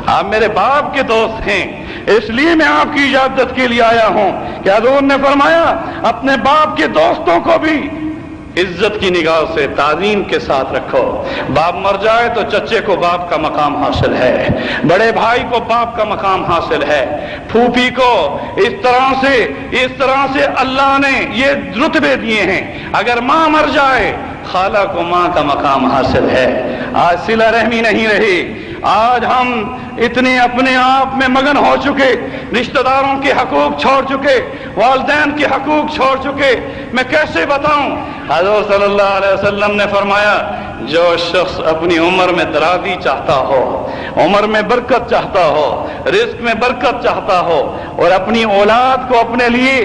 آپ میرے باپ کے دوست ہیں، اس لیے میں آپ کی اجازت کے لیے آیا ہوں کہ حضور نے فرمایا اپنے باپ کے دوستوں کو بھی عزت کی نگاہ سے تعظیم کے ساتھ رکھو۔ باپ مر جائے تو چچے کو باپ کا مقام حاصل ہے، بڑے بھائی کو باپ کا مقام حاصل ہے، پھوپھی کو اس طرح سے اللہ نے یہ رتبے دیے ہیں۔ اگر ماں مر جائے خالہ کو ماں کا مقام حاصل ہے۔ آج صلہ رحمی نہیں رہی، آج ہم اتنے اپنے آپ میں مگن ہو چکے، رشتہ داروں کے حقوق چھوڑ چکے، والدین کے حقوق چھوڑ چکے۔ میں کیسے بتاؤں؟ حضور صلی اللہ علیہ وسلم نے فرمایا جو شخص اپنی عمر میں درازی چاہتا ہو، عمر میں برکت چاہتا ہو، رزق میں برکت چاہتا ہو، اور اپنی اولاد کو اپنے لیے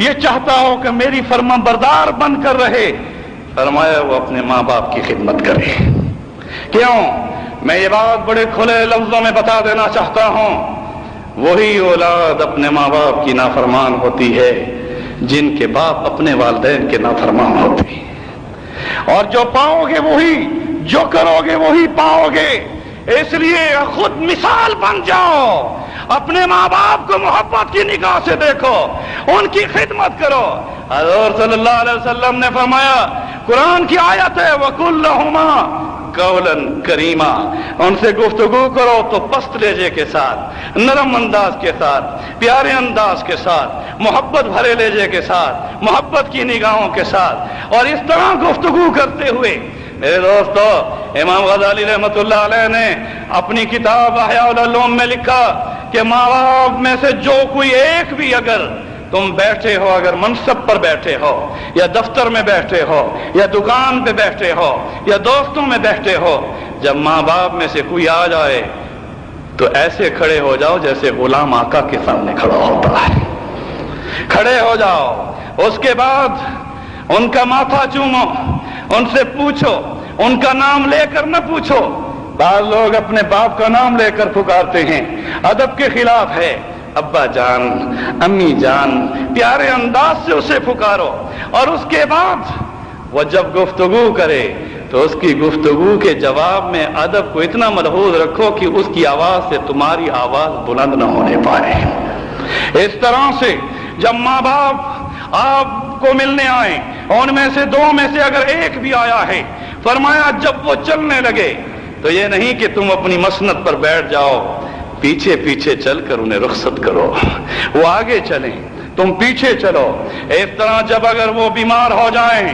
یہ چاہتا ہو کہ میری فرما بردار بن کر رہے، فرمایا وہ اپنے ماں باپ کی خدمت کرے۔ کیوں؟ میں یہ بات بڑے کھلے لفظوں میں بتا دینا چاہتا ہوں، وہی اولاد اپنے ماں باپ کی نافرمان ہوتی ہے جن کے باپ اپنے والدین کے نافرمان ہوتے ہیں، اور جو پاؤ گے وہی، جو کرو گے وہی پاؤ گے۔ اس لیے خود مثال بن جاؤ، اپنے ماں باپ کو محبت کی نگاہ سے دیکھو، ان کی خدمت کرو۔ حضور صلی اللہ علیہ وسلم نے فرمایا، قرآن کی آیت ہے وَقُلْ لَهُمَا قولاً کریما، ان سے گفتگو کرو تو پست لہجے کے ساتھ، نرم انداز کے ساتھ، پیارے انداز کے ساتھ، محبت بھرے لہجے کے ساتھ، محبت کی نگاہوں کے ساتھ، اور اس طرح گفتگو کرتے ہوئے۔ میرے دوستو، امام غزالی رحمۃ اللہ علیہ نے اپنی کتاب احیاء العلوم میں لکھا کہ ماں باپ میں سے جو کوئی ایک بھی اگر تم بیٹھے ہو، اگر منصب پر بیٹھے ہو، یا دفتر میں بیٹھے ہو، یا دکان پہ بیٹھے ہو، یا دوستوں میں بیٹھے ہو، جب ماں باپ میں سے کوئی آ جائے تو ایسے کھڑے ہو جاؤ جیسے غلام آقا کے سامنے کھڑا ہوتا ہے۔ کھڑے ہو جاؤ، اس کے بعد ان کا ماتھا چومو، ان سے پوچھو، ان کا نام لے کر نہ پوچھو۔ بعض لوگ اپنے باپ کا نام لے کر پکارتے ہیں، ادب کے خلاف ہے۔ ابا جان، امی جان، پیارے انداز سے اسے پکارو، اور اس کے بعد وہ جب گفتگو کرے تو اس کی گفتگو کے جواب میں ادب کو اتنا ملحوظ رکھو کہ اس کی آواز سے تمہاری آواز بلند نہ ہونے پائے۔ اس طرح سے جب ماں باپ آپ کو ملنے آئے، ان میں سے دو میں سے اگر ایک بھی آیا ہے، فرمایا جب وہ چلنے لگے تو یہ نہیں کہ تم اپنی مسند پر بیٹھ جاؤ، پیچھے پیچھے چل کر انہیں رخصت کرو، وہ آگے چلیں، تم پیچھے چلو۔ اس طرح جب اگر وہ بیمار ہو جائیں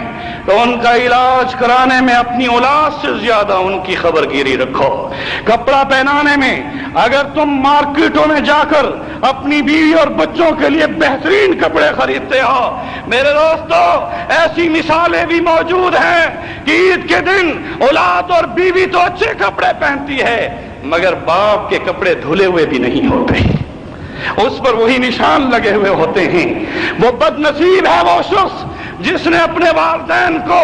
تو ان کا علاج کرانے میں اپنی اولاد سے زیادہ ان کی خبر گیری رکھو۔ کپڑا پہنانے میں اگر تم مارکیٹوں میں جا کر اپنی بیوی اور بچوں کے لیے بہترین کپڑے خریدتے ہو، میرے دوستو ایسی مثالیں بھی موجود ہیں کہ عید کے دن اولاد اور بیوی تو اچھے کپڑے پہنتی ہے مگر باپ کے کپڑے دھلے ہوئے بھی نہیں ہوتے، اس پر وہی نشان لگے ہوئے ہوتے ہیں۔ وہ بد نصیب ہے وہ شخص جس نے اپنے والدین کو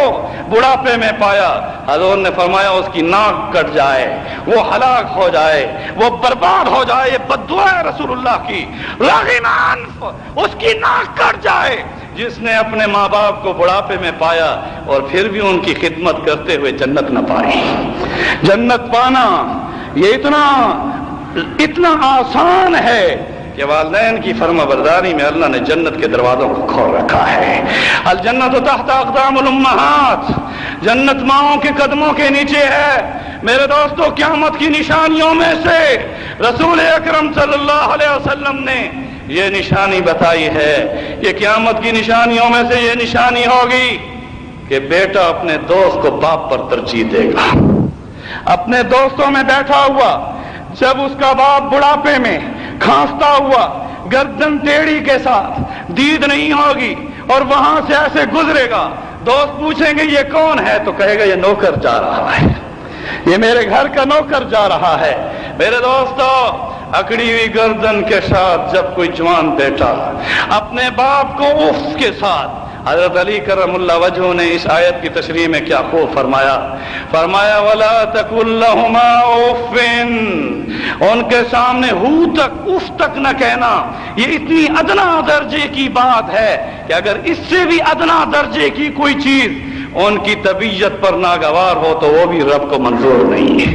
بڑھاپے میں پایا۔ حضور نے فرمایا اس کی ناک کٹ جائے، وہ ہلاک ہو جائے، وہ برباد ہو جائے، یہ بد دعا ہے رسول اللہ کی۔ راغب انف، اس کی ناک کٹ جائے جس نے اپنے ماں باپ کو بڑھاپے میں پایا اور پھر بھی ان کی خدمت کرتے ہوئے جنت نہ پائی۔ جنت پانا یہ اتنا آسان ہے کہ والدین کی فرما برداری میں اللہ نے جنت کے دروازوں کو کھول رکھا ہے۔ الجنت تحت اقدام الامہات، جنت ماؤں کے قدموں کے نیچے ہے۔ میرے دوستو قیامت کی نشانیوں میں سے رسول اکرم صلی اللہ علیہ وسلم نے یہ نشانی بتائی ہے کہ قیامت کی نشانیوں میں سے یہ نشانی ہوگی کہ بیٹا اپنے دوست کو باپ پر ترجیح دے گا۔ اپنے دوستوں میں بیٹھا ہوا جب اس کا باپ بڑھاپے میں کھانستا ہوا گردن ٹیڑھی کے ساتھ، دید نہیں ہوگی اور وہاں سے ایسے گزرے گا، دوست پوچھیں گے یہ کون ہے تو کہے گا یہ نوکر جا رہا ہے، یہ میرے گھر کا نوکر جا رہا ہے۔ میرے دوستو اکڑی ہوئی گردن کے ساتھ جب کوئی جوان بیٹا اپنے باپ کو اف کے ساتھ، حضرت علی کرم اللہ وجہہ نے اس آیت کی تشریح میں کیا خوب فرمایا، فرمایا وَلَا تَقُلْ لَهُمَا اُفٍّ، ان کے سامنے ہو تک اف تک نہ کہنا، یہ اتنی ادنا درجے کی بات ہے کہ اگر اس سے بھی ادنا درجے کی کوئی چیز ان کی طبیعت پر ناگوار ہو تو وہ بھی رب کو منظور نہیں ہے۔